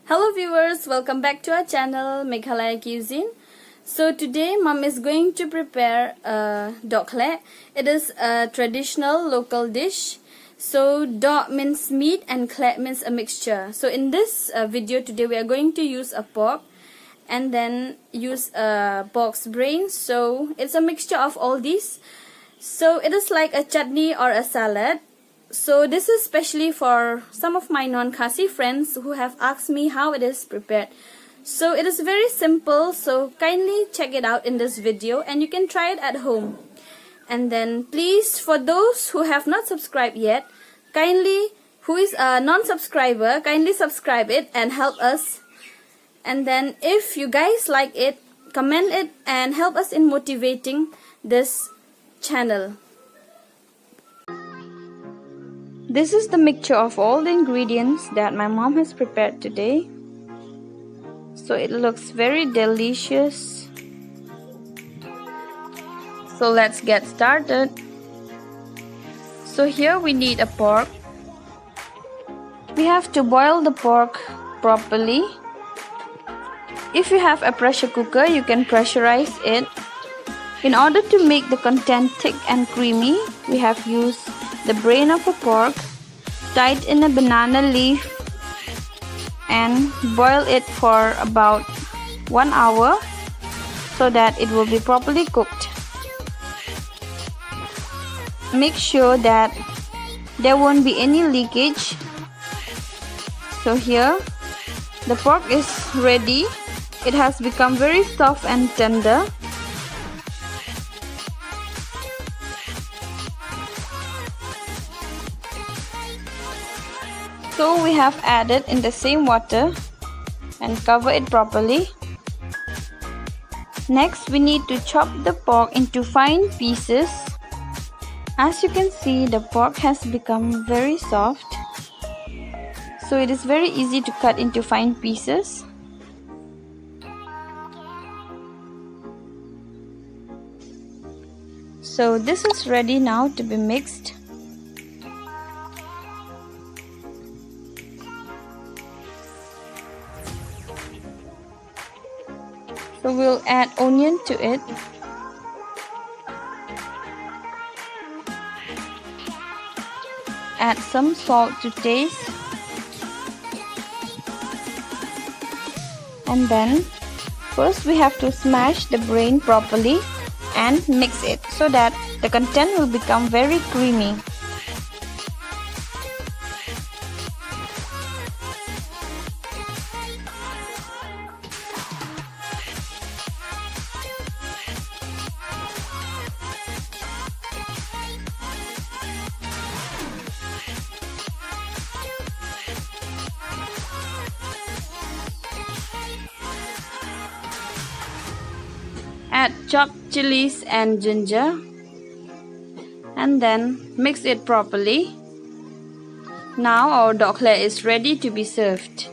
Hello viewers, welcome back to our channel Meghalaya Cuisine. So today mom is going to prepare Dohkhleh. It is a traditional local dish. So do means meat and khleh means a mixture. So in this video today we are going to use a pork and then use a pork's brain. So it's a mixture of all these. So it is like a chutney or a salad. So this is especially for some of my non-khasi friends who have asked me how it is prepared. So it is very simple, so kindly check it out in this video and you can try it at home. And then please, for those who have not subscribed yet, who is a non-subscriber, kindly subscribe it and help us. And then if you guys like it, comment it and help us in motivating this channel. This is the mixture of all the ingredients that my mom has prepared today. So it looks very delicious. So let's get started. So here we need a pork. We have to boil the pork properly. If you have a pressure cooker, you can pressurize it. In order to make the content thick and creamy, we have used the brain of a pork, tied in a banana leaf, and boil it for about 1 hour so that it will be properly cooked. Make sure that there won't be any leakage. So here the pork is ready. It has become very soft and tender. So we have added in the same water and cover it properly. Next we need to chop the pork into fine pieces. As you can see, the pork has become very soft. So it is very easy to cut into fine pieces. So this is ready now to be mixed. So we'll add onion to it. Add some salt to taste. And then first we have to smash the brain properly and mix it so that the content will become very creamy. Add chopped chilies and ginger and then mix it properly. Now our Dohkhleh is ready to be served.